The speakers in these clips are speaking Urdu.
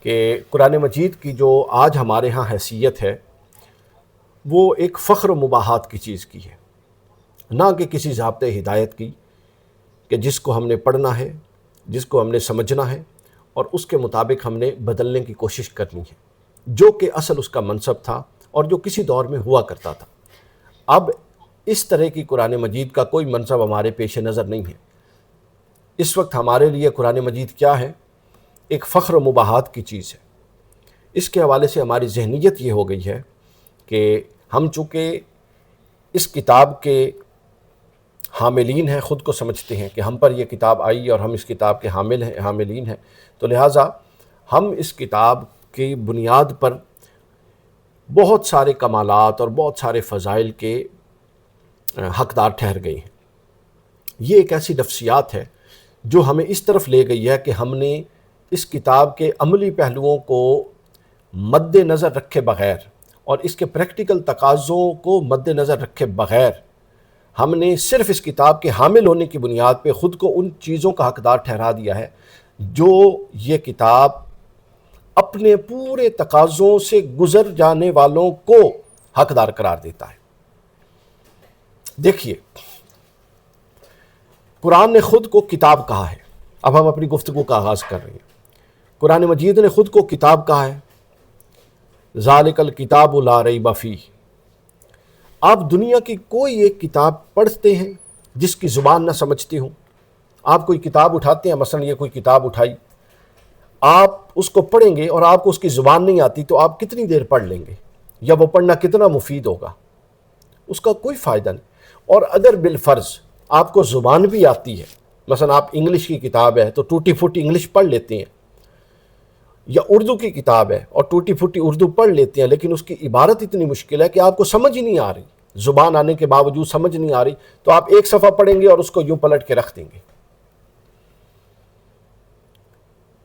کہ قرآن مجید کی جو آج ہمارے ہاں حیثیت ہے وہ ایک فخر و مباحات کی چیز کی ہے، نہ کہ کسی ضابطۂ ہدایت کی کہ جس کو ہم نے پڑھنا ہے، جس کو ہم نے سمجھنا ہے اور اس کے مطابق ہم نے بدلنے کی کوشش کرنی ہے، جو کہ اصل اس کا منصب تھا اور جو کسی دور میں ہوا کرتا تھا۔ اب اس طرح کی قرآن مجید کا کوئی منصب ہمارے پیش نظر نہیں ہے۔ اس وقت ہمارے لیے قرآن مجید کیا ہے؟ ایک فخر و مباحات کی چیز ہے۔ اس کے حوالے سے ہماری ذہنیت یہ ہو گئی ہے کہ ہم چونکہ اس کتاب کے حاملین ہیں، خود کو سمجھتے ہیں کہ ہم پر یہ کتاب آئی اور ہم اس کتاب کے حاملین ہیں، تو لہٰذا ہم اس کتاب کی بنیاد پر بہت سارے کمالات اور بہت سارے فضائل کے حقدار ٹھہر گئے ہیں۔ یہ ایک ایسی نفسیات ہے جو ہمیں اس طرف لے گئی ہے کہ ہم نے اس کتاب کے عملی پہلوؤں کو مد نظر رکھے بغیر اور اس کے پریکٹیکل تقاضوں کو مد نظر رکھے بغیر ہم نے صرف اس کتاب کے حامل ہونے کی بنیاد پہ خود کو ان چیزوں کا حقدار ٹھہرا دیا ہے جو یہ کتاب اپنے پورے تقاضوں سے گزر جانے والوں کو حقدار قرار دیتا ہے۔ دیکھیے، قرآن نے خود کو کتاب کہا ہے۔ اب ہم اپنی گفتگو کا آغاز کر رہے ہیں۔ قرآن مجید نے خود کو کتاب کہا ہے، ذالک الکتاب لا ریب فیہ۔ آپ دنیا کی کوئی ایک کتاب پڑھتے ہیں جس کی زبان نہ سمجھتے ہوں؟ آپ کوئی کتاب اٹھاتے ہیں، مثلا یہ کوئی کتاب اٹھائی، آپ اس کو پڑھیں گے اور آپ کو اس کی زبان نہیں آتی تو آپ کتنی دیر پڑھ لیں گے؟ یا وہ پڑھنا کتنا مفید ہوگا؟ اس کا کوئی فائدہ نہیں۔ اور اگر بالفرض آپ کو زبان بھی آتی ہے، مثلا آپ انگلش کی کتاب ہے تو ٹوٹی پھوٹی انگلش پڑھ لیتے ہیں، یا اردو کی کتاب ہے اور ٹوٹی پھوٹی اردو پڑھ لیتے ہیں، لیکن اس کی عبارت اتنی مشکل ہے کہ آپ کو سمجھ ہی نہیں آ رہی، زبان آنے کے باوجود سمجھ نہیں آ رہی، تو آپ ایک صفحہ پڑھیں گے اور اس کو یوں پلٹ کے رکھ دیں گے۔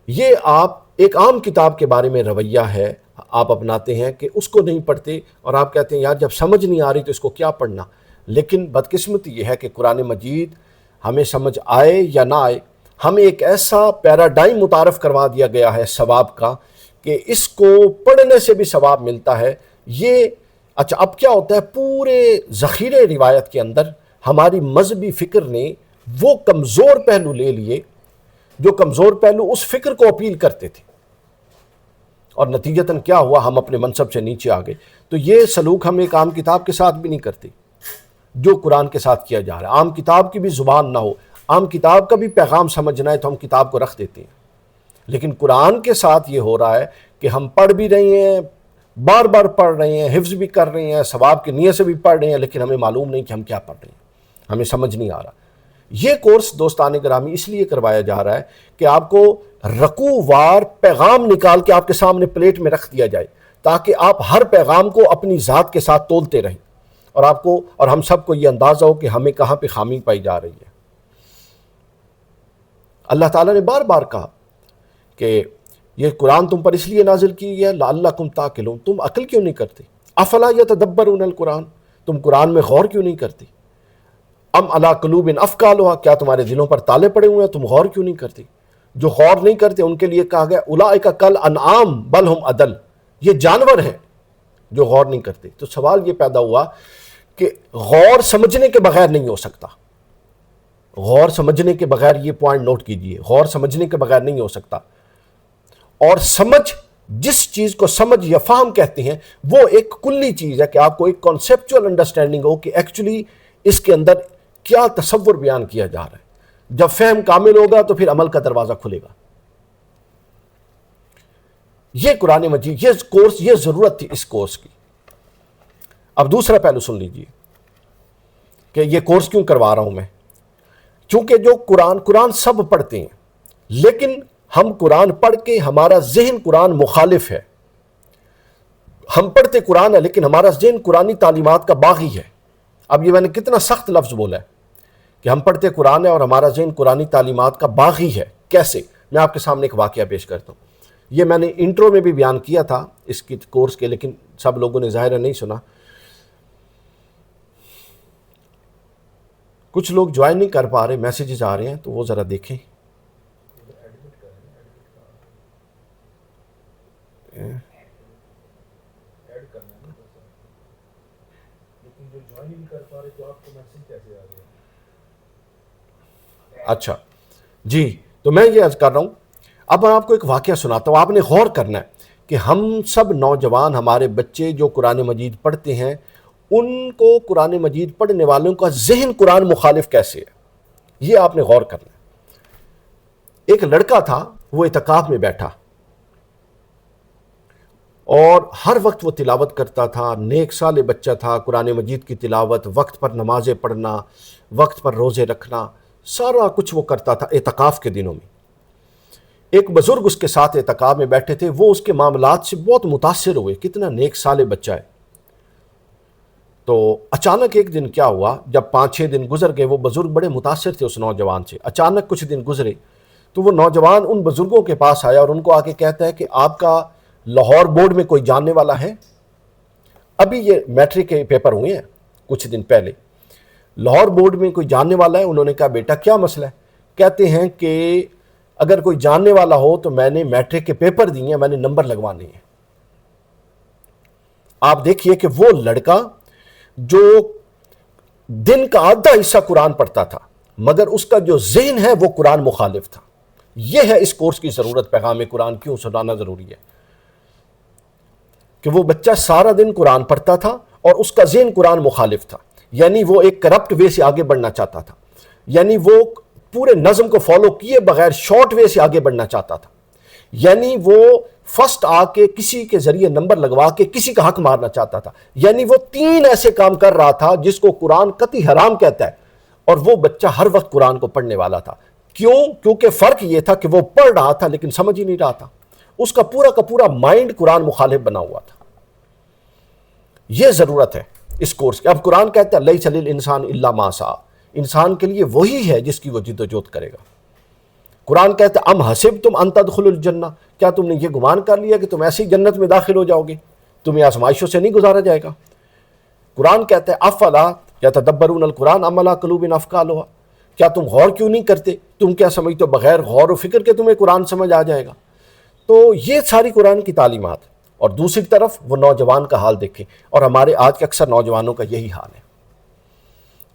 یہ آپ ایک عام کتاب کے بارے میں رویہ ہے آپ اپناتے ہیں کہ اس کو نہیں پڑھتے اور آپ کہتے ہیں یار جب سمجھ نہیں آ رہی تو اس کو کیا پڑھنا۔ لیکن بدقسمتی یہ ہے کہ قرآن مجید ہمیں سمجھ آئے یا نہ آئے، ہمیں ایک ایسا پیراڈائم متعارف کروا دیا گیا ہے ثواب کا کہ اس کو پڑھنے سے بھی ثواب ملتا ہے۔ یہ اچھا، اب کیا ہوتا ہے، پورے ذخیرے روایت کے اندر ہماری مذہبی فکر نے وہ کمزور پہلو لے لیے جو کمزور پہلو اس فکر کو اپیل کرتے تھے، اور نتیجتاً کیا ہوا، ہم اپنے منصب سے نیچے آ گئے۔ تو یہ سلوک ہم ایک عام کتاب کے ساتھ بھی نہیں کرتے جو قرآن کے ساتھ کیا جا رہا ہے۔ عام کتاب کی بھی زبان نہ ہو، عام کتاب کا بھی پیغام سمجھنا ہے تو ہم کتاب کو رکھ دیتے ہیں، لیکن قرآن کے ساتھ یہ ہو رہا ہے کہ ہم پڑھ بھی رہے ہیں، بار بار پڑھ رہے ہیں، حفظ بھی کر رہے ہیں، ثواب کی نیت سے بھی پڑھ رہے ہیں، لیکن ہمیں معلوم نہیں کہ ہم کیا پڑھ رہے ہیں، ہمیں سمجھ نہیں آ رہا۔ یہ کورس دوستان گرامی اس لیے کروایا جا رہا ہے کہ آپ کو رکوع وار پیغام نکال کے آپ کے سامنے پلیٹ میں رکھ دیا جائے، تاکہ آپ ہر پیغام کو اپنی ذات کے ساتھ تولتے رہیں، اور آپ کو اور ہم سب کو یہ اندازہ ہو کہ ہمیں کہاں پہ خامی پائی جا رہی ہے۔ اللہ تعالیٰ نے بار بار کہا کہ یہ قرآن تم پر اس لیے نازل کی ہے لعلکم تعقلون، تم عقل کیوں نہیں کرتے؟ افلا یتدبرون القرآن، تم قرآن میں غور کیوں نہیں کرتے؟ ام علی قلوب افقالھا، کیا تمہارے دلوں پر تالے پڑے ہوئے ہیں، تم غور کیوں نہیں کرتے؟ جو غور نہیں کرتے ان کے لیے کہا گیا اولئک کالانعام بل ہم اضل، یہ جانور ہیں جو غور نہیں کرتے۔ تو سوال یہ پیدا ہوا کہ غور سمجھنے کے بغیر نہیں ہو سکتا، غور سمجھنے کے بغیر، یہ پوائنٹ نوٹ کیجئے، غور سمجھنے کے بغیر نہیں ہو سکتا۔ اور سمجھ، جس چیز کو سمجھ یا فہم کہتے ہیں، وہ ایک کلی چیز ہے کہ آپ کو ایک کانسیپچول انڈرسٹینڈنگ ہو کہ ایکچولی اس کے اندر کیا تصور بیان کیا جا رہا ہے۔ جب فہم کامل ہوگا تو پھر عمل کا دروازہ کھلے گا۔ یہ قرآن مجید، یہ کورس، یہ ضرورت تھی اس کورس کی۔ اب دوسرا پہلو سن لیجئے کہ یہ کورس کیوں کروا رہا ہوں میں۔ چونکہ جو قرآن سب پڑھتے ہیں، لیکن ہم قرآن پڑھ کے ہمارا ذہن قرآن مخالف ہے۔ ہم پڑھتے قرآن ہے لیکن ہمارا ذہن قرآنی تعلیمات کا باغی ہے۔ اب یہ میں نے کتنا سخت لفظ بولا ہے کہ ہم پڑھتے قرآن ہے اور ہمارا ذہن قرآنی تعلیمات کا باغی ہے۔ کیسے؟ میں آپ کے سامنے ایک واقعہ پیش کرتا ہوں۔ یہ میں نے انٹرو میں بھی بیان کیا تھا اس کی کورس کے، لیکن سب لوگوں نے ظاہر نہیں سنا۔ کچھ لوگ جوائن نہیں کر پا رہے، میسیجز آ رہے ہیں تو وہ ذرا دیکھیں۔ اچھا جی، تو میں یہ عرض کر رہا ہوں، اب میں آپ کو ایک واقعہ سناتا ہوں، آپ نے غور کرنا ہے کہ ہم سب نوجوان، ہمارے بچے جو قرآن مجید پڑھتے ہیں، ان کو قرآن مجید پڑھنے والوں کا ذہن قرآن مخالف کیسے ہے، یہ آپ نے غور کرنا ہے۔ ایک لڑکا تھا، وہ اعتکاف میں بیٹھا اور ہر وقت وہ تلاوت کرتا تھا، نیک صالح بچہ تھا، قرآن مجید کی تلاوت، وقت پر نمازیں پڑھنا، وقت پر روزے رکھنا، سارا کچھ وہ کرتا تھا اعتکاف کے دنوں میں۔ ایک بزرگ اس کے ساتھ اعتکاف میں بیٹھے تھے، وہ اس کے معاملات سے بہت متاثر ہوئے، کتنا نیک صالح بچہ ہے۔ تو اچانک ایک دن کیا ہوا، جب 5-6 دن گزر گئے، وہ بزرگ بڑے متاثر تھے اس نوجوان سے، اچانک کچھ دن گزرے تو وہ نوجوان ان بزرگوں کے پاس آیا اور ان کو آ کے کہتا ہے کہ آپ کا لاہور بورڈ میں کوئی جاننے والا ہے؟ ابھی یہ میٹرک کے پیپر ہوئے ہیں کچھ دن پہلے، لاہور بورڈ میں کوئی جاننے والا ہے؟ انہوں نے کہا بیٹا کیا مسئلہ ہے؟ کہتے ہیں کہ اگر کوئی جاننے والا ہو تو میں نے میٹرک کے پیپر دیے ہیں، میں نے نمبر لگوانے ہیں۔ آپ دیکھیے کہ وہ لڑکا جو دن کا آدھا حصہ قرآن پڑھتا تھا مگر اس کا جو ذہن ہے وہ قرآن مخالف تھا۔ یہ ہے اس کورس کی ضرورت، پیغام قرآن کیوں سنانا ضروری ہے، کہ وہ بچہ سارا دن قرآن پڑھتا تھا اور اس کا ذہن قرآن مخالف تھا، یعنی وہ ایک کرپٹ وے سے آگے بڑھنا چاہتا تھا، یعنی وہ پورے نظم کو فالو کیے بغیر شارٹ وے سے آگے بڑھنا چاہتا تھا، یعنی وہ فرسٹ آ کے کسی کے ذریعے نمبر لگوا کے کسی کا حق مارنا چاہتا تھا، یعنی وہ 3 ایسے کام کر رہا تھا جس کو قرآن قطعی حرام کہتا ہے، اور وہ بچہ ہر وقت قرآن کو پڑھنے والا تھا۔ کیوں؟ کیونکہ فرق یہ تھا کہ وہ پڑھ رہا تھا لیکن سمجھ ہی نہیں رہا تھا، اس کا پورا مائنڈ قرآن مخالف بنا ہوا تھا۔ یہ ضرورت ہے اس کورس کی۔ اب قرآن کہتا ہے لیس للانسان الا ما سعی، انسان کے لیے وہی ہے جس کی وہ جد و جہد کرے گا۔ قرآن کہتا ہے ام حسبتم ان تدخلوا الجنہ، کیا تم نے یہ گمان کر لیا کہ تم ایسی جنت میں داخل ہو جاؤ گے، تمہیں آزمائشوں سے نہیں گزارا جائے گا۔ قرآن کہتا ہے افلا یتدبرون القرآن ام علی قلوب اقفالها، کیا تم غور کیوں نہیں کرتے، تم کیا سمجھتے ہو بغیر غور و فکر کے تمہیں قرآن سمجھ آ جائے گا؟ تو یہ ساری قرآن کی تعلیمات، اور دوسری طرف وہ نوجوان کا حال دیکھیں، اور ہمارے آج کے اکثر نوجوانوں کا یہی حال ہے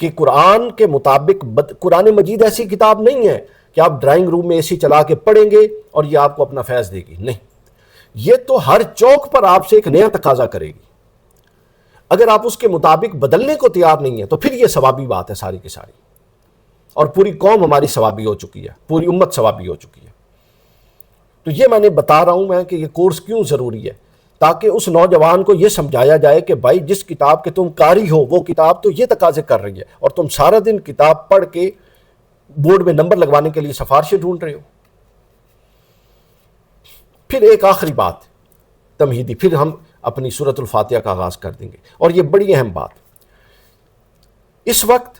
کہ قرآن کے مطابق قرآن مجید ایسی کتاب نہیں ہے کہ آپ ڈرائنگ روم میں اے سی چلا کے پڑھیں گے اور یہ آپ کو اپنا فیض دے گی، نہیں، یہ تو ہر چوک پر آپ سے ایک نیا تقاضا کرے گی۔ اگر آپ اس کے مطابق بدلنے کو تیار نہیں ہیں تو پھر یہ ثوابی بات ہے ساری کی ساری، اور پوری قوم ہماری ثوابی ہو چکی ہے، پوری امت ثوابی ہو چکی ہے۔ تو یہ میں نے بتا رہا ہوں میں کہ یہ کورس کیوں ضروری ہے، تاکہ اس نوجوان کو یہ سمجھایا جائے کہ بھائی جس کتاب کے تم قاری ہو وہ کتاب تو یہ تقاضے کر رہی ہے، اور تم سارا دن کتاب پڑھ کے بورڈ میں نمبر لگوانے کے لیے سفارشیں ڈھونڈ رہے ہو۔ پھر ایک آخری بات تمہیدی، پھر ہم اپنی سورۃ الفاتحہ کا آغاز کر دیں گے، اور یہ بڑی اہم بات، اس وقت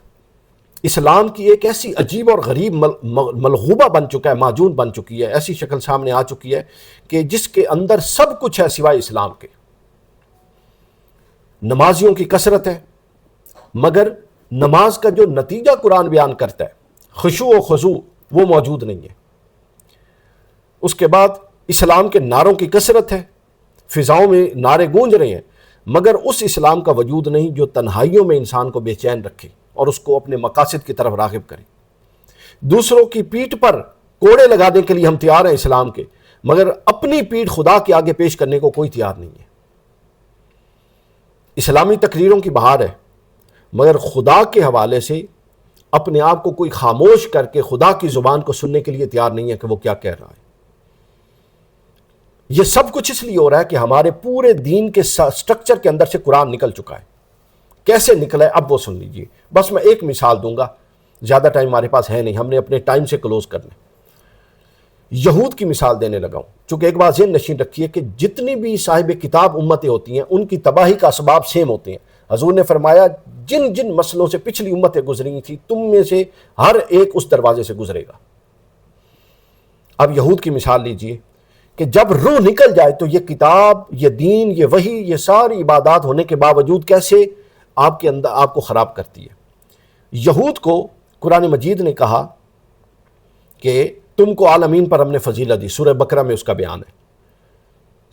اسلام کی ایک ایسی عجیب اور غریب ملغوبہ بن چکا ہے، معجون بن چکی ہے، ایسی شکل سامنے آ چکی ہے کہ جس کے اندر سب کچھ ہے سوائے اسلام کے۔ نمازیوں کی کثرت ہے مگر نماز کا جو نتیجہ قرآن بیان کرتا ہے، خشوع و خضوع، وہ موجود نہیں ہے۔ اس کے بعد اسلام کے نعروں کی کثرت ہے، فضاؤں میں نعرے گونج رہے ہیں، مگر اس اسلام کا وجود نہیں جو تنہائیوں میں انسان کو بے چین رکھے اور اس کو اپنے مقاصد کی طرف راغب کرے۔ دوسروں کی پیٹھ پر کوڑے لگانے کے لیے ہم تیار ہیں اسلام کے، مگر اپنی پیٹھ خدا کے آگے پیش کرنے کو کوئی تیار نہیں ہے۔ اسلامی تقریروں کی بہار ہے مگر خدا کے حوالے سے اپنے آپ کو کوئی خاموش کر کے خدا کی زبان کو سننے کے لیے تیار نہیں ہے کہ وہ کیا کہہ رہا ہے۔ یہ سب کچھ اس لیے ہو رہا ہے کہ ہمارے پورے دین کے سٹرکچر کے اندر سے قرآن نکل چکا ہے۔ کیسے نکلا ہے اب وہ سن لیجئے، بس میں ایک مثال دوں گا، زیادہ ٹائم ہمارے پاس ہے نہیں، ہم نے اپنے ٹائم سے کلوز کرنا ہے۔ یہود کی مثال دینے لگا ہوں، چونکہ ایک بات ذہن نشین رکھیے کہ جتنی بھی صاحب کتاب امتیں ہوتی ہیں ان کی تباہی کا اسباب سیم ہوتے ہیں۔ حضور نے فرمایا جن جن مسئلوں سے پچھلی امتیں گزری تھیں تم میں سے ہر ایک اس دروازے سے گزرے گا۔ اب یہود کی مثال لیجئے کہ جب روح نکل جائے تو یہ کتاب، یہ دین، یہ وحی، یہ ساری عبادات ہونے کے باوجود کیسے آپ کے اندر آپ کو خراب کرتی ہے۔ یہود کو قرآن مجید نے کہا کہ تم کو عالمین پر ہم نے فضیلت دی، سورہ بقرہ میں اس کا بیان ہے۔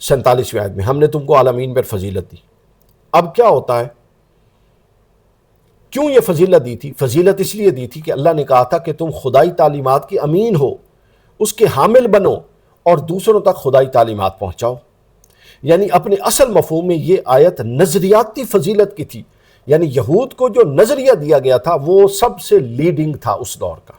47ویں آیت میں ہم نے تم کو عالمین پر فضیلت دی۔ اب کیا ہوتا ہے، کیوں یہ فضیلت دی تھی؟ فضیلت اس لیے دی تھی کہ اللہ نے کہا تھا کہ تم خدائی تعلیمات کے امین ہو، اس کے حامل بنو اور دوسروں تک خدائی تعلیمات پہنچاؤ۔ یعنی اپنے اصل مفہوم میں یہ آیت نظریاتی فضیلت کی تھی، یعنی یہود کو جو نظریہ دیا گیا تھا وہ سب سے لیڈنگ تھا اس دور کا۔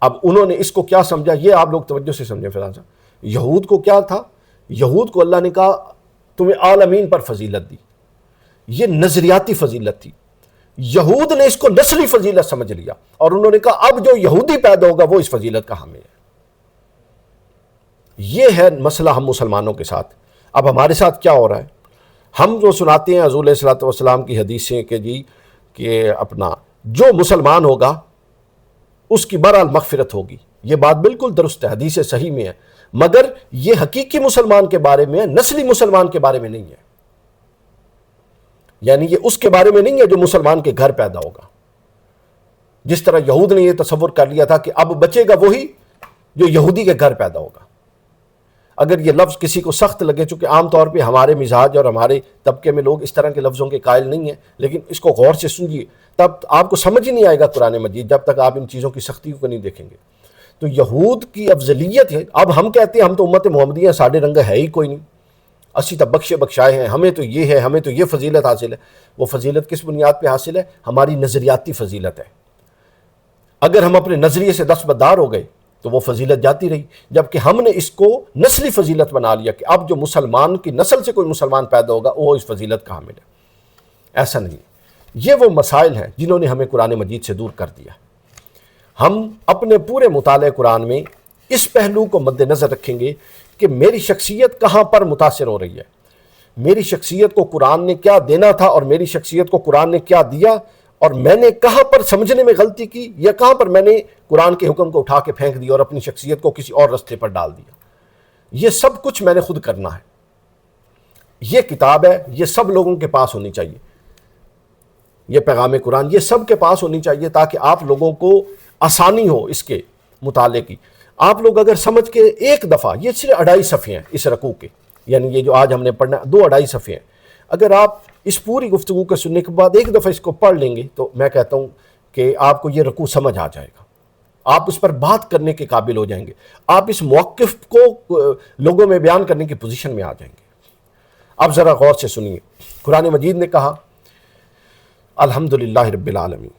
اب انہوں نے اس کو کیا سمجھا، یہ آپ لوگ توجہ سے سمجھیں فیضان صاحب۔ یہود کو کیا تھا؟ یہود کو اللہ نے کہا تمہیں عالمین پر فضیلت دی، یہ نظریاتی فضیلت تھی۔ یہود نے اس کو نسلی فضیلت سمجھ لیا اور انہوں نے کہا اب جو یہودی پیدا ہوگا وہ اس فضیلت کا حامل ہے۔ یہ ہے مسئلہ ہم مسلمانوں کے ساتھ۔ اب ہمارے ساتھ کیا ہو رہا ہے، ہم جو سناتے ہیں حضور علیہ الصلوۃ والسلام کی حدیثیں کہ اپنا جو مسلمان ہوگا اس کی بہرحال مغفرت ہوگی، یہ بات بالکل درست ہے، حدیث صحیح میں ہے، مگر یہ حقیقی مسلمان کے بارے میں ہے، نسلی مسلمان کے بارے میں نہیں ہے۔ یعنی یہ اس کے بارے میں نہیں ہے جو مسلمان کے گھر پیدا ہوگا۔ جس طرح یہود نے یہ تصور کر لیا تھا کہ اب بچے گا وہی جو یہودی کے گھر پیدا ہوگا۔ اگر یہ لفظ کسی کو سخت لگے، چونکہ عام طور پہ ہمارے مزاج اور ہمارے طبقے میں لوگ اس طرح کے لفظوں کے قائل نہیں ہیں، لیکن اس کو غور سے سنیے، تب آپ کو سمجھ ہی نہیں آئے گا قرآن مجید جب تک آپ ان چیزوں کی سختی کو نہیں دیکھیں گے۔ تو یہود کی افضلیت ہے۔ اب ہم کہتے ہیں ہم تو امت محمدیہ ہیں، ساڑھے رنگ ہے ہی کوئی نہیں، اسی تب بخشے بخشائے ہیں، ہمیں تو یہ ہے، ہمیں تو یہ فضیلت حاصل ہے۔ وہ فضیلت کس بنیاد پہ حاصل ہے؟ ہماری نظریاتی فضیلت ہے۔ اگر ہم اپنے نظریے سے دستبردار ہو گئے تو وہ فضیلت جاتی رہی، جبکہ ہم نے اس کو نسلی فضیلت بنا لیا کہ اب جو مسلمان کی نسل سے کوئی مسلمان پیدا ہوگا وہ اس فضیلت کا حامل ہے۔ ایسا نہیں ہے۔ یہ وہ مسائل ہیں جنہوں نے ہمیں قرآن مجید سے دور کر دیا۔ ہم اپنے پورے مطالعہ قرآن میں اس پہلو کو مد نظر رکھیں گے کہ میری شخصیت کہاں پر متاثر ہو رہی ہے، میری شخصیت کو قرآن نے کیا دینا تھا اور میری شخصیت کو قرآن نے کیا دیا، اور میں نے کہاں پر سمجھنے میں غلطی کی یا کہاں پر میں نے قرآن کے حکم کو اٹھا کے پھینک دیا اور اپنی شخصیت کو کسی اور رستے پر ڈال دیا۔ یہ سب کچھ میں نے خود کرنا ہے۔ یہ کتاب ہے، یہ سب لوگوں کے پاس ہونی چاہیے، یہ پیغام قرآن یہ سب کے پاس ہونی چاہیے تاکہ آپ لوگوں کو آسانی ہو اس کے مطالعے کی۔ آپ لوگ اگر سمجھ کے ایک دفعہ، یہ صرف 2.5 صفحے ہیں اس رکوع کے، یعنی یہ جو آج ہم نے پڑھنا 2.5 صفحے ہیں، اگر آپ اس پوری گفتگو کو سننے کے بعد ایک دفعہ اس کو پڑھ لیں گے تو میں کہتا ہوں کہ آپ کو یہ رکوع سمجھ آ جائے گا، آپ اس پر بات کرنے کے قابل ہو جائیں گے، آپ اس موقف کو لوگوں میں بیان کرنے کی پوزیشن میں آ جائیں گے۔ اب ذرا غور سے سنیے، قرآن مجید نے کہا الحمدللہ رب العالمین۔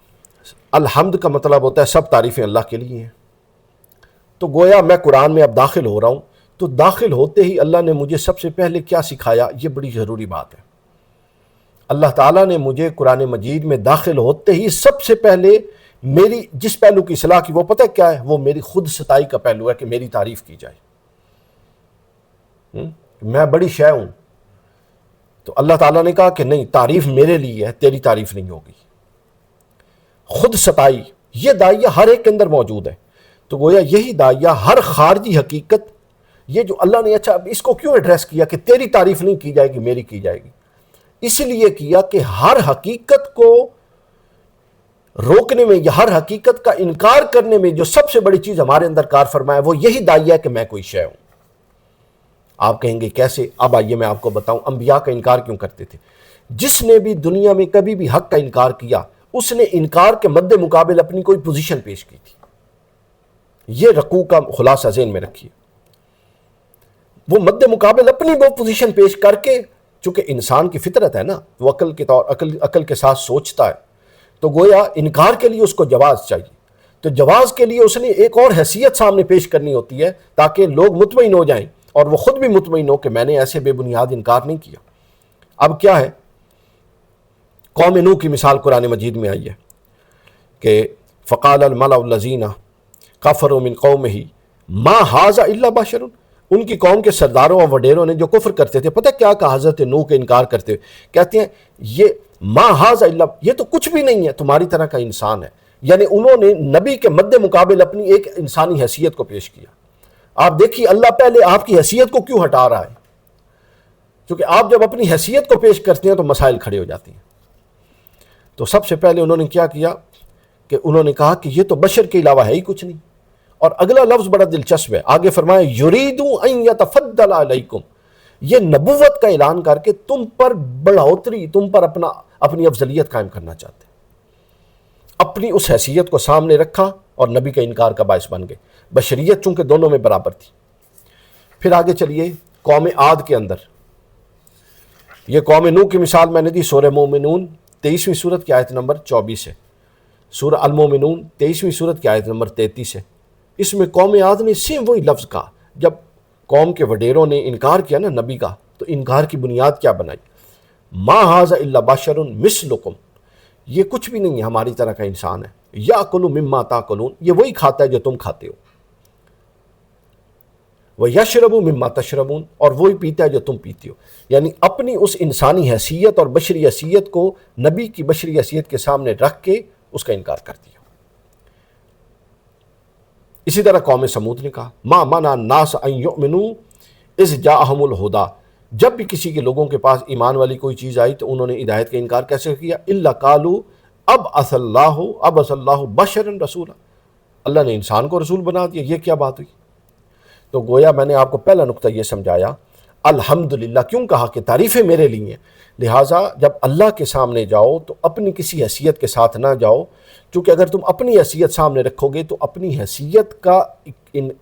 الحمد کا مطلب ہوتا ہے سب تعریفیں اللہ کے لیے ہیں۔ تو گویا میں قرآن میں اب داخل ہو رہا ہوں، تو داخل ہوتے ہی اللہ نے مجھے سب سے پہلے کیا سکھایا، یہ بڑی ضروری بات ہے۔ اللہ تعالیٰ نے مجھے قرآن مجید میں داخل ہوتے ہی سب سے پہلے میری جس پہلو کی اصلاح کی، وہ پتہ کیا ہے؟ وہ میری خود ستائی کا پہلو ہے کہ میری تعریف کی جائے۔ میں بڑی شے ہوں، تو اللہ تعالیٰ نے کہا کہ نہیں، تعریف میرے لیے ہے، تیری تعریف نہیں ہوگی۔ خود ستائی یہ داعیہ ہر ایک کے اندر موجود ہے۔ تو گویا یہی داعیہ ہر خارجی حقیقت، یہ جو اللہ نے اچھا اس کو کیوں ایڈریس کیا کہ تیری تعریف نہیں کی جائے گی، میری کی جائے گی، اس لیے کیا کہ ہر حقیقت کو روکنے میں یا ہر حقیقت کا انکار کرنے میں جو سب سے بڑی چیز ہمارے اندر کار فرمایا وہ یہی داعیہ ہے کہ میں کوئی شے ہوں۔ آپ کہیں گے کیسے؟ اب آئیے میں آپ کو بتاؤں انبیاء کا انکار کیوں کرتے تھے۔ جس نے بھی دنیا میں کبھی بھی حق کا انکار کیا، اس نے انکار کے مد مقابل اپنی کوئی پوزیشن پیش کی تھی۔ یہ رکوع کا خلاصہ ذہن میں رکھیے، وہ مد مقابل اپنی وہ پوزیشن پیش کر کے، چونکہ انسان کی فطرت ہے نا، وہ عقل کے ساتھ سوچتا ہے، تو گویا انکار کے لیے اس کو جواز چاہیے، تو جواز کے لیے اس نے ایک اور حیثیت سامنے پیش کرنی ہوتی ہے تاکہ لوگ مطمئن ہو جائیں اور وہ خود بھی مطمئن ہو کہ میں نے ایسے بے بنیاد انکار نہیں کیا۔ اب کیا ہے؟ قوم نوح کی مثال قرآن مجید میں آئی ہے کہ فقال الملأ الذین کفروا من قومہ ما ھذا الا بشر، ان کی قوم کے سرداروں اور وڈیروں نے جو کفر کرتے تھے، پتہ کیا کہا حضرت نوح کے انکار کرتے ہوئے؟ کہتے ہیں یہ ما ھذا الا، یہ تو کچھ بھی نہیں ہے، تمہاری طرح کا انسان ہے۔ یعنی انہوں نے نبی کے مد مقابل اپنی ایک انسانی حیثیت کو پیش کیا۔ آپ دیکھیے اللہ پہلے آپ کی حیثیت کو کیوں ہٹا رہا ہے، کیونکہ آپ جب اپنی حیثیت کو پیش کرتے ہیں تو مسائل کھڑے ہو جاتے ہیں۔ تو سب سے پہلے انہوں نے کیا کیا کہ انہوں نے کہا کہ یہ تو بشر کے علاوہ ہے ہی کچھ نہیں، اور اگلا لفظ بڑا دلچسپ ہے، آگے فرمایا یریدو ان یتفضل علیکم، یہ نبوت کا اعلان کر کے تم پر بڑھوتری، تم پر اپنی افضلیت قائم کرنا چاہتے ہیں، اپنی اس حیثیت کو سامنے رکھا اور نبی کا انکار کا باعث بن گئے، بشریت چونکہ دونوں میں برابر تھی۔ پھر آگے چلیے قوم عاد کے اندر، یہ قوم نوح کی مثال میں نے دی، سورہ مومنون 23ویں سورت کی آیت نمبر 24 ہے، سورہ المومنون 23ویں سورت کی آیت نمبر 33 ہے۔ اس میں قوم عاد نے سیم وہی لفظ کہا، جب قوم کے وڈیروں نے انکار کیا نا نبی کا، تو انکار کی بنیاد کیا بنائی؟ ما ھذا الا بشر مثلکم، یہ کچھ بھی نہیں ہے ہماری طرح کا انسان ہے، یاکل مما تاکلون، یہ وہی کھاتا ہے جو تم کھاتے ہو، وَيَشْرَبُ مِمَّا تَشْرَبُونَ، اور وہی پیتا ہے جو تم پیتی ہو، یعنی اپنی اس انسانی حیثیت اور بشری حیثیت کو نبی کی بشری حیثیت کے سامنے رکھ کے اس کا انکار کر دیا۔ اسی طرح قوم سمود نے کہا مَا مَنَعَ النَّاسَ أَن يُؤْمِنُوا إِذْ جَاءَهُمُ الْهُدَىٰ، جب بھی کسی کے لوگوں کے پاس ایمان والی کوئی چیز آئی تو انہوں نے ہدایت کا انکار کیسے کیا؟ إِلَّا قَالُوا أَبْعَثَ اللَّهُ بَشَرًا رَسُولًا، اللہ نے انسان کو رسول بنا دیا، یہ کیا بات ہوئی؟ تو گویا میں نے آپ کو پہلا نقطہ یہ سمجھایا، الحمدللہ کیوں کہا کہ تعریفیں میرے لیے ہیں، لہٰذا جب اللہ کے سامنے جاؤ تو اپنی کسی حیثیت کے ساتھ نہ جاؤ، کیونکہ اگر تم اپنی حیثیت سامنے رکھو گے تو اپنی حیثیت کا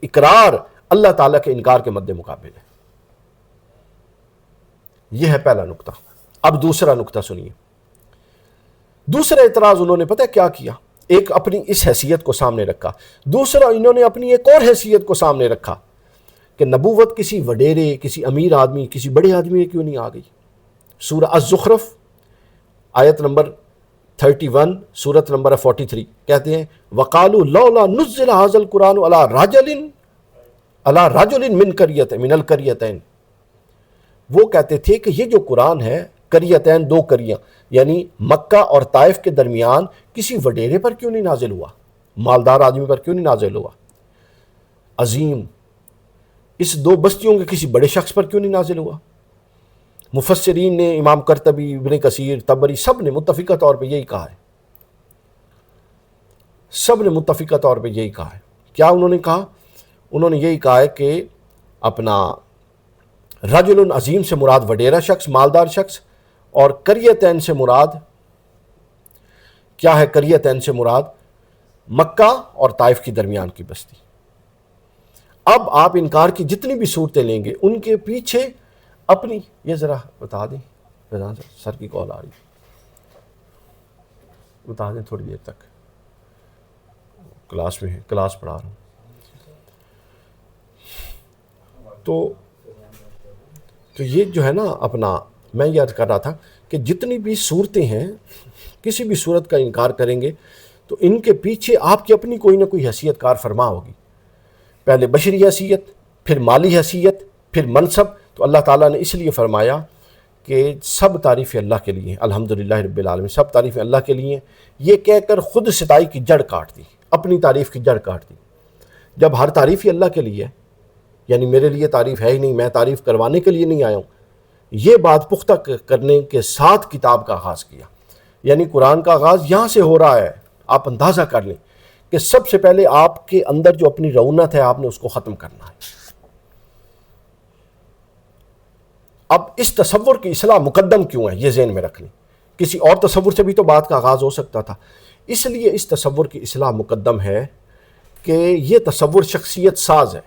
اقرار اللہ تعالیٰ کے انکار کے مد مقابل ہے۔ یہ ہے پہلا نقطہ۔ اب دوسرا نقطہ سنیے، دوسرا اعتراض انہوں نے پتہ کیا کیا؟ ایک اپنی اس حیثیت کو سامنے رکھا، دوسرا انہوں نے اپنی ایک اور حیثیت کو سامنے رکھا کہ نبوت کسی وڈیرے، کسی امیر آدمی، کسی بڑے آدمی کیوں نہیں آ گئی؟ سورہ الزخرف آیت نمبر 31، سورت نمبر 43 کہتے ہیں وَقَالُوا لَوْلَا نُزِّلَ هَذَا الْقُرْآنُ عَلَىٰ رَجُلٍ مِّنَ الْقَرْيَتَيْنِ، وہ کہتے تھے کہ یہ جو قرآن ہے، قریتین دو قریاں یعنی مکہ اور طائف کے درمیان، کسی وڈیرے پر کیوں نہیں نازل ہوا، مالدار آدمی پر کیوں نہیں نازل ہوا، عظیم اس دو بستیوں کے کسی بڑے شخص پر کیوں نہیں نازل ہوا؟ مفسرین نے، امام قرطبی، ابن کثیر، طبری، سب نے متفقہ طور پہ یہی کہا ہے، سب نے متفقہ طور پہ یہی کہا ہے۔ کیا انہوں نے کہا؟ انہوں نے یہی کہا ہے کہ اپنا رجل عظیم سے مراد وڈیرا شخص، مالدار شخص، اور قریتین سے مراد کیا ہے؟ قریتین سے مراد مکہ اور طائف کی درمیان کی بستی۔ اب آپ انکار کی جتنی بھی صورتیں لیں گے ان کے پیچھے اپنی، یہ ذرا بتا دیں، سر کی کال آ رہی بتا دیں تھوڑی دیر تک، کلاس میں ہے، کلاس پڑھا رہا ہوں۔ تو یہ جو ہے نا اپنا، میں یہ عرض کر رہا تھا کہ جتنی بھی صورتیں ہیں، کسی بھی صورت کا انکار کریں گے تو ان کے پیچھے آپ کی اپنی کوئی نہ کوئی حیثیت کار فرما ہوگی، پہلے بشری حیثیت، پھر مالی حیثیت، پھر منصب۔ تو اللہ تعالیٰ نے اس لیے فرمایا کہ سب تعریفیں اللہ کے لیے ہیں، الحمدللہ رب العالمین، سب تعریفیں اللہ کے لیے ہیں، یہ کہہ کر خود ستائی کی جڑ کاٹ دی، اپنی تعریف کی جڑ کاٹ دی۔ جب ہر تعریف ہی اللہ کے لیے ہے، یعنی میرے لیے تعریف ہے ہی نہیں، میں تعریف کروانے کے لیے نہیں آیا ہوں، یہ بات پختہ کرنے کے ساتھ کتاب کا آغاز کیا، یعنی قرآن کا آغاز یہاں سے ہو رہا ہے۔ آپ اندازہ کر لیں کہ سب سے پہلے آپ کے اندر جو اپنی رعونت ہے آپ نے اس کو ختم کرنا ہے۔ اب اس تصور کی اصلاح مقدم کیوں ہے، یہ ذہن میں رکھ لیں، کسی اور تصور سے بھی تو بات کا آغاز ہو سکتا تھا، اس لیے اس تصور کی اصلاح مقدم ہے کہ یہ تصور شخصیت ساز ہے،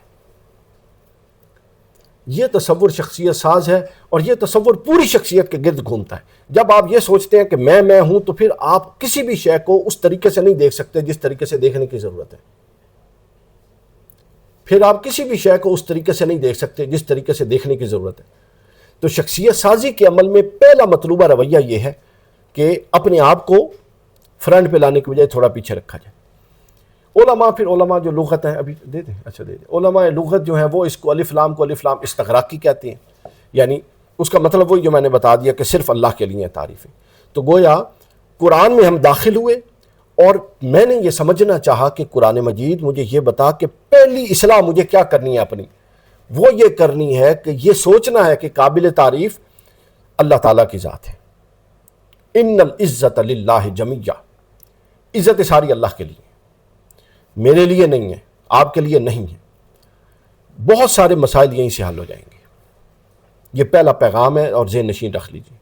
یہ تصور شخصیت ساز ہے، اور یہ تصور پوری شخصیت کے گرد گھومتا ہے۔ جب آپ یہ سوچتے ہیں کہ میں ہوں، تو پھر آپ کسی بھی شے کو اس طریقے سے نہیں دیکھ سکتے جس طریقے سے دیکھنے کی ضرورت ہے، پھر آپ کسی بھی شے کو اس طریقے سے نہیں دیکھ سکتے جس طریقے سے دیکھنے کی ضرورت ہے۔ تو شخصیت سازی کے عمل میں پہلا مطلوبہ رویہ یہ ہے کہ اپنے آپ کو فرنٹ پہ لانے کی بجائے تھوڑا پیچھے رکھا جائے۔ علماء، پھر علماء جو لغت ہیں، ابھی دے دیں، اچھا دے دیں، علماء لغت جو ہیں وہ اس کو الف لام استغراقی کہتے ہیں، یعنی اس کا مطلب وہی جو میں نے بتا دیا کہ صرف اللہ کے لیے تعریفیں۔ تو گویا قرآن میں ہم داخل ہوئے اور میں نے یہ سمجھنا چاہا کہ قرآن مجید مجھے یہ بتا کہ پہلی اصلاح مجھے کیا کرنی ہے اپنی، وہ یہ کرنی ہے کہ یہ سوچنا ہے کہ قابل تعریف اللہ تعالیٰ کی ذات ہے۔ ان العزت للہ جمیعا، عزت ساری اللہ کے لیے، میرے لیے نہیں ہے۔ آپ کے لیے نہیں ہے، بہت سارے مسائل یہیں سے حل ہو جائیں گے۔ یہ پہلا پیغام ہے اور ذہن نشین رکھ لیجیے۔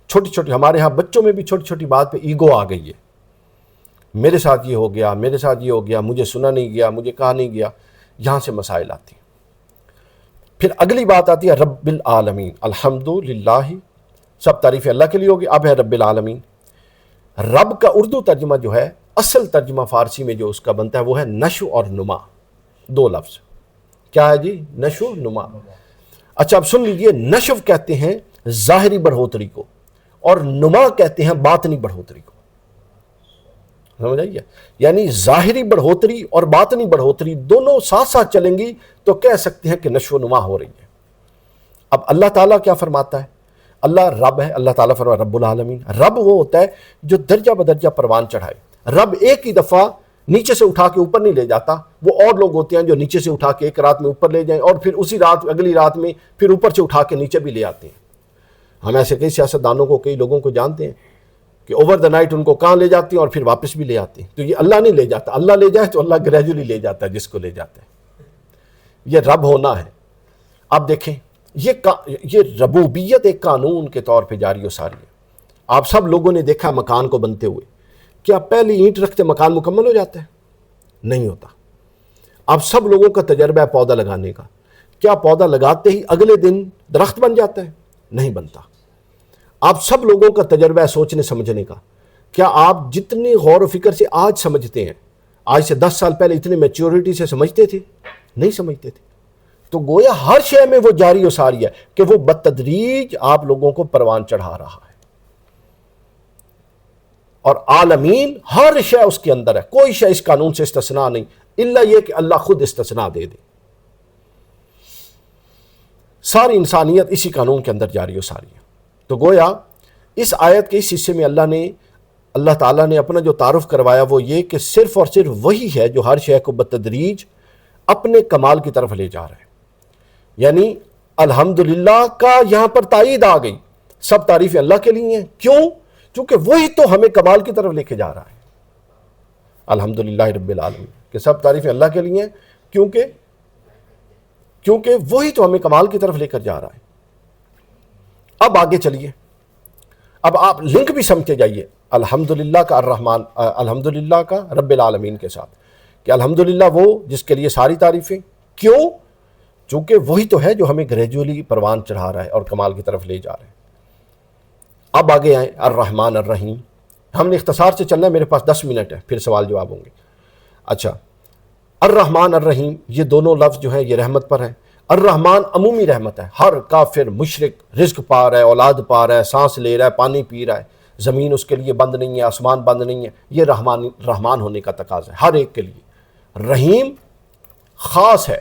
چھوٹی چھوٹی، ہمارے ہاں بچوں میں بھی چھوٹی چھوٹی بات پہ ایگو آ گئی ہے، میرے ساتھ یہ ہو گیا، میرے ساتھ یہ ہو گیا، مجھے سنا نہیں گیا، مجھے کہا نہیں گیا، یہاں سے مسائل آتی ہیں۔ پھر اگلی بات آتی ہے رب العالمین، الحمدللہ، سب تعریف اللہ کے لیے ہوگی۔ اب ہے رب العالمین۔ رب کا اردو ترجمہ جو ہے، اصل ترجمہ فارسی میں جو اس کا بنتا ہے وہ ہے نشو اور نما، دو لفظ۔ کیا ہے جی؟ نشو نما۔ اچھا اب سن لیجئے، نشو کہتے ہیں ظاہری بڑھوتری کو، اور نما کہتے ہیں باطنی بڑھوتری کو۔ سمجھ آئیے؟ یعنی ظاہری بڑھوتری اور باطنی بڑھوتری دونوں ساتھ ساتھ چلیں گی تو کہہ سکتے ہیں کہ نشو و نما ہو رہی ہے۔ اب اللہ تعالیٰ کیا فرماتا ہے؟ اللہ رب ہے، اللہ تعالیٰ فرماتا ہے رب العالمین۔ رب وہ ہوتا ہے جو درجہ بدرجہ پروان چڑھائے۔ رب ایک ہی دفعہ نیچے سے اٹھا کے اوپر نہیں لے جاتا، وہ اور لوگ ہوتے ہیں جو نیچے سے اٹھا کے ایک رات میں اوپر لے جائیں اور پھر اسی رات اگلی رات میں پھر اوپر سے اٹھا کے نیچے بھی لے آتے ہیں۔ ہم ایسے کئی سیاستدانوں کو، کئی لوگوں کو جانتے ہیں کہ اوور دا نائٹ ان کو کہاں لے جاتے ہیں اور پھر واپس بھی لے آتے ہیں۔ تو یہ اللہ نہیں لے جاتا، اللہ لے جائے تو اللہ گریجولی لے جاتا ہے جس کو لے جاتا ہے۔ یہ رب ہونا ہے۔ اب دیکھیں، یہ ربوبیت ایک قانون کے طور پہ جاری و ساری ہے۔ آپ سب لوگوں نے دیکھا مکان کو بنتے ہوئے، کیا پہلی اینٹ رکھتے مکان مکمل ہو جاتا ہے؟ نہیں ہوتا۔ آپ سب لوگوں کا تجربہ ہے پودا لگانے کا، کیا پودا لگاتے ہی اگلے دن درخت بن جاتا ہے؟ نہیں بنتا۔ آپ سب لوگوں کا تجربہ ہے سوچنے سمجھنے کا، کیا آپ جتنی غور و فکر سے آج سمجھتے ہیں، آج سے 10 سال پہلے اتنے میچورٹی سے سمجھتے تھے؟ نہیں سمجھتے تھے۔ تو گویا ہر شے میں وہ جاری و ساری ہے کہ وہ بتدریج آپ لوگوں کو پروان چڑھا رہا ہے۔ اور عالمین، ہر شے اس کے اندر ہے، کوئی شے اس قانون سے استثناء نہیں، الا یہ کہ اللہ خود استثناء دے دے۔ ساری انسانیت اسی قانون کے اندر جاری و ساری ہے۔ تو گویا اس آیت کے اس حصے میں اللہ تعالیٰ نے اپنا جو تعارف کروایا وہ یہ کہ صرف اور صرف وہی ہے جو ہر شے کو بتدریج اپنے کمال کی طرف لے جا رہا ہے۔ یعنی الحمدللہ کا یہاں پر تائید آ گئی، سب تعریف اللہ کے لیے ہیں۔ کیوں؟ چونکہ وہی تو ہمیں کمال کی طرف لے کے جا رہا ہے۔ الحمدللہ رب العالمین کہ سب تعریف اللہ کے لیے ہیں، کیونکہ وہی تو ہمیں کمال کی طرف لے کر جا رہا ہے۔ اب آگے چلیے، اب آپ لنک بھی سمجھتے جائیے الحمدللہ کا الرحمن، الحمدللہ کا رب العالمین کے ساتھ، کہ الحمدللہ وہ جس کے لیے ساری تعریفیں۔ کیوں؟ چونکہ وہی تو ہے جو ہمیں گریجولی پروان چڑھا رہا ہے اور کمال کی طرف لے جا رہا ہے۔ اب آگے آئیں الرحمن الرحیم۔ ہم نے اختصار سے چلنا ہے، میرے پاس 10 منٹ ہے، پھر سوال جواب ہوں گے۔ اچھا، الرحمن الرحیم یہ دونوں لفظ جو ہیں یہ رحمت پر ہیں۔ الرحمن عمومی رحمت ہے، ہر کافر مشرک رزق پا رہا ہے، اولاد پا رہا ہے، سانس لے رہا ہے، پانی پی رہا ہے، زمین اس کے لیے بند نہیں ہے، آسمان بند نہیں ہے، یہ رحمان ہونے کا تقاضا ہے ہر ایک کے لیے۔ رحیم خاص ہے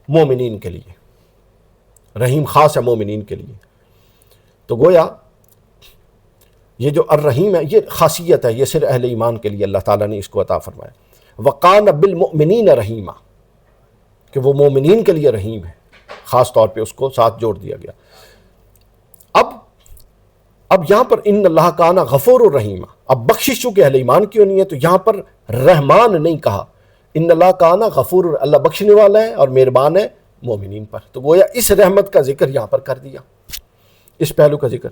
مومنین کے لیے، رحیم خاص ہے مومنین کے لیے۔ تو گویا یہ جو الرحیم ہے یہ خاصیت ہے، یہ صرف اہل ایمان کے لیے اللہ تعالیٰ نے اس کو عطا فرمایا۔ وَقَانَ بِالْمُؤْمِنِينَ رَحِيمًا، کہ وہ مومنین کے لیے رحیم ہے، خاص طور پہ اس کو ساتھ جوڑ دیا گیا۔ اب یہاں پر ان اللہ کان غفور الرحیم، اب بخشش چونکہ اہل ایمان کی ہونی ہے تو یہاں پر رحمان نہیں کہا، ان اللہ کان غفور، اللہ بخشنے والا ہے اور مہربان ہے مومنین پر۔ تو گویا اس رحمت کا ذکر یہاں پر کر دیا، اس پہلو کا ذکر۔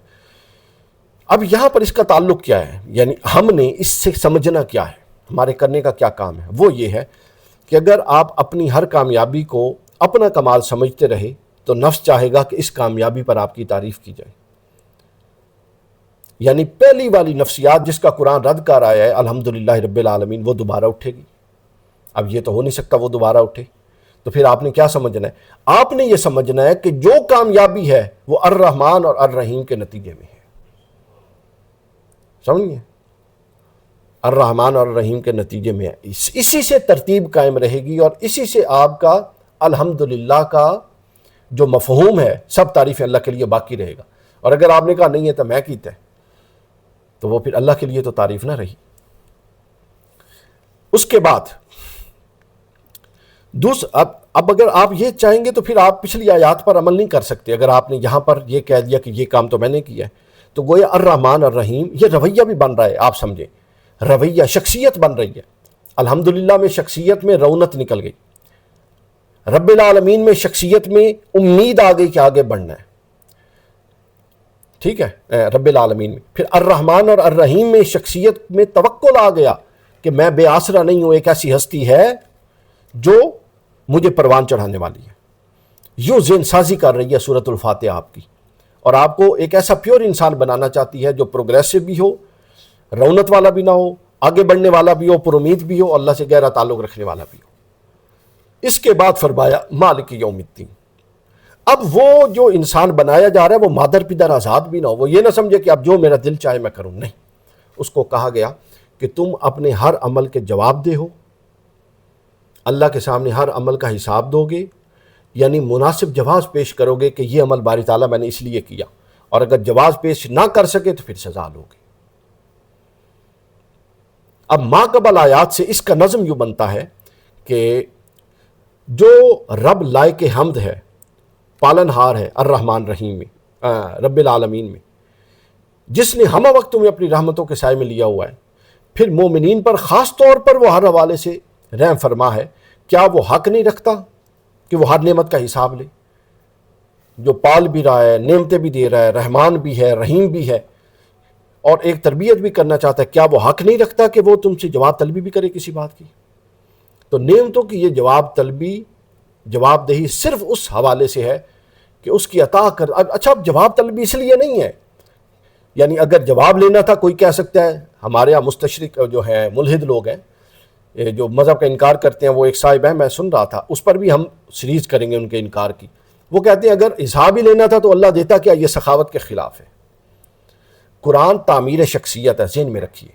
اب یہاں پر اس کا تعلق کیا ہے، یعنی ہم نے اس سے سمجھنا کیا ہے، ہمارے کرنے کا کیا کام ہے؟ وہ یہ ہے کہ اگر آپ اپنی ہر کامیابی کو اپنا کمال سمجھتے رہے تو نفس چاہے گا کہ اس کامیابی پر آپ کی تعریف کی جائے۔ یعنی پہلی والی نفسیات جس کا قرآن رد کر آیا ہے الحمدللہ رب العالمین، وہ دوبارہ اٹھے گی۔ اب یہ تو ہو نہیں سکتا وہ دوبارہ اٹھے، تو پھر آپ نے کیا سمجھنا ہے؟ آپ نے یہ سمجھنا ہے کہ جو کامیابی ہے وہ الرحمن اور الرحیم کے نتیجے میں ہے۔ سمجھئے؟ الرحمن اور الرحیم کے نتیجے میں ہے، اسی سے ترتیب قائم رہے گی اور اسی سے آپ کا الحمدللہ کا جو مفہوم ہے سب تعریف اللہ کے لیے باقی رہے گا۔ اور اگر آپ نے کہا نہیں ہے تو میں کیتا ہے، تو وہ پھر اللہ کے لیے تو تعریف نہ رہی۔ اس کے بعد اب اگر آپ یہ چاہیں گے تو پھر آپ پچھلی آیات پر عمل نہیں کر سکتے۔ اگر آپ نے یہاں پر یہ کہہ دیا کہ یہ کام تو میں نے کیا ہے، تو گویا الرحمن الرحیم یہ رویہ بھی بن رہا ہے، آپ سمجھیں، رویہ شخصیت بن رہی ہے۔ الحمدللہ میں شخصیت میں رونق نکل گئی، رب العالمین میں شخصیت میں امید آ گئی کہ آگے بڑھنا ہے، ٹھیک ہے، رب العالمین میں۔ پھر الرحمن اور الرحیم میں شخصیت میں توکل آ گیا کہ میں بے آسرا نہیں ہوں، ایک ایسی ہستی ہے جو مجھے پروان چڑھانے والی ہے۔ یوں ذہن سازی کر رہی ہے سورۃ الفاتحہ آپ کی، اور آپ کو ایک ایسا پیور انسان بنانا چاہتی ہے جو پروگریسو بھی ہو، رونق والا بھی نہ ہو، آگے بڑھنے والا بھی ہو، پر امید بھی ہو، اللہ سے گہرا تعلق رکھنے والا بھی ہو۔ اس کے بعد فرمایا مالک یوم الدین۔ اب وہ جو انسان بنایا جا رہا ہے وہ مادر پدر آزاد بھی نہ ہو، وہ یہ نہ سمجھے کہ اب جو میرا دل چاہے میں کروں، نہیں۔ اس کو کہا گیا کہ تم اپنے ہر عمل کے جواب دہ ہو، اللہ کے سامنے ہر عمل کا حساب دو گے، یعنی مناسب جواز پیش کرو گے کہ یہ عمل باری تعالیٰ میں نے اس لیے کیا، اور اگر جواز پیش نہ کر سکے تو پھر سزا لوگے۔ اب ما قبل آیات سے اس کا نظم یوں بنتا ہے کہ جو رب لائق حمد ہے، پالن ہار ہے الرحمن رحیم میں، رب العالمین میں، جس نے ہمہ وقت تمہیں اپنی رحمتوں کے سائے میں لیا ہوا ہے، پھر مومنین پر خاص طور پر وہ ہر حوالے سے رحم فرما ہے، کیا وہ حق نہیں رکھتا کہ وہ ہر نعمت کا حساب لے؟ جو پال بھی رہا ہے، نعمتیں بھی دے رہا ہے، رحمان بھی ہے، رحیم بھی ہے، اور ایک تربیت بھی کرنا چاہتا ہے، کیا وہ حق نہیں رکھتا کہ وہ تم سے جواب طلبی بھی کرے کسی بات کی؟ تو نعمتوں کی یہ جواب طلبی، جواب دہی صرف اس حوالے سے ہے کہ اس کی عطا کر۔ اچھا، اب جواب طلبی اس لیے نہیں ہے، یعنی اگر جواب لینا تھا، کوئی کہہ سکتا ہے، ہمارے یہاں مستشرق جو ہے ملحد لوگ ہیں جو مذہب کا انکار کرتے ہیں، وہ ایک صاحب ہے، میں سن رہا تھا، اس پر بھی ہم سیریز کریں گے ان کے انکار کی۔ وہ کہتے ہیں اگر حساب ہی لینا تھا تو اللہ دیتا کیا؟ یہ سخاوت کے خلاف ہے۔ قرآن تعمیر شخصیت ہے، ذہن میں رکھیے۔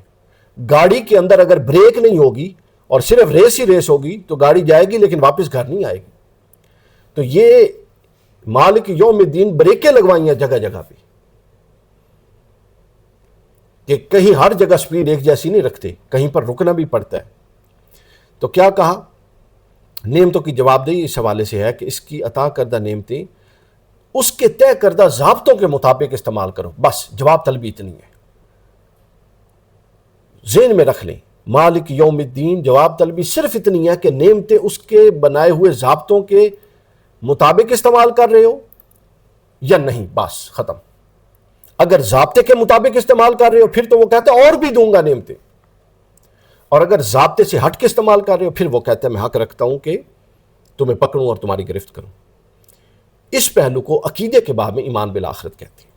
گاڑی کے اندر اگر بریک نہیں ہوگی اور صرف ریس ہی ریس ہوگی تو گاڑی جائے گی لیکن واپس گھر نہیں آئے گی۔ تو یہ مالک یوم الدین بریکیں لگوائی ہیں جگہ جگہ پہ کہ کہیں ہر جگہ سپیڈ ایک جیسی نہیں رکھتے، کہیں پر رکنا بھی پڑتا ہے۔ تو کیا کہا؟ نعمتوں کی جواب دہی اس حوالے سے ہے کہ اس کی عطا کردہ نعمتیں اس کے طے کردہ ضابطوں کے مطابق استعمال کرو، بس جواب طلبی اتنی ہے۔ ذہن میں رکھ لیں، مالک یوم الدین جواب طلبی صرف اتنی ہے کہ نعمتیں اس کے بنائے ہوئے ضابطوں کے مطابق استعمال کر رہے ہو یا نہیں، بس ختم۔ اگر ضابطے کے مطابق استعمال کر رہے ہو پھر تو وہ کہتا ہے اور بھی دوں گا نعمتیں، اور اگر ضابطے سے ہٹ کے استعمال کر رہے ہو پھر وہ کہتا ہے میں حق رکھتا ہوں کہ تمہیں پکڑوں اور تمہاری گرفت کروں۔ اس پہلو کو عقیدے کے باب میں ایمان بالآخرت کہتے ہیں۔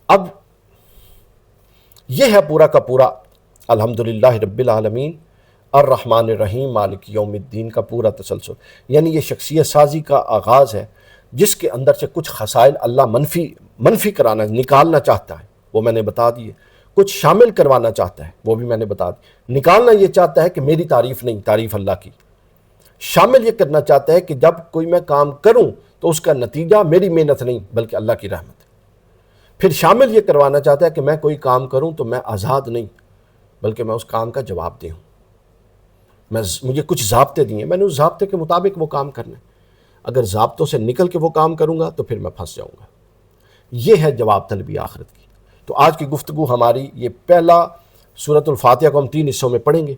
اب یہ ہے پورا کا پورا الحمدللہ رب العالمین الرحمن الرحیم مالک یوم الدین کا پورا تسلسل، یعنی یہ شخصیت سازی کا آغاز ہے جس کے اندر سے کچھ خصائل اللہ منفی کرانا نکالنا چاہتا ہے، وہ میں نے بتا دیے، کچھ شامل کروانا چاہتا ہے، وہ بھی میں نے بتا دی۔ نکالنا یہ چاہتا ہے کہ میری تعریف نہیں، تعریف اللہ کی۔ شامل یہ کرنا چاہتا ہے کہ جب کوئی میں کام کروں تو اس کا نتیجہ میری محنت نہیں بلکہ اللہ کی رحمت ہے۔ پھر شامل یہ کروانا چاہتا ہے کہ میں کوئی کام کروں تو میں آزاد نہیں بلکہ میں اس کام کا جواب دے ہوں، مجھے کچھ ضابطے دیے، میں نے اس ضابطے کے مطابق وہ کام کرنا ہے۔ اگر ضابطوں سے نکل کے وہ کام کروں گا تو پھر میں پھنس جاؤں گا۔ یہ ہے جواب طلبی آخرت کی۔ تو آج کی گفتگو ہماری یہ پہلا سورۃ الفاتحہ کو ہم 3 حصوں میں پڑھیں گے۔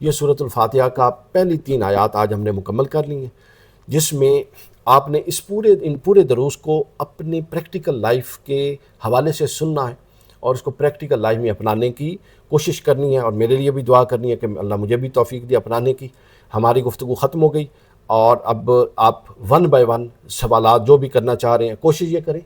یہ سورۃ الفاتحہ کا پہلی 3 آیات آج ہم نے مکمل کر لی ہیں، جس میں آپ نے ان پورے دروس کو اپنی پریکٹیکل لائف کے حوالے سے سننا ہے اور اس کو پریکٹیکل لائف میں اپنانے کی کوشش کرنی ہے، اور میرے لیے بھی دعا کرنی ہے کہ اللہ مجھے بھی توفیق دے اپنانے کی۔ ہماری گفتگو ختم ہو گئی اور اب آپ 1 بائی 1 سوالات جو بھی کرنا چاہ رہے ہیں کوشش یہ کریں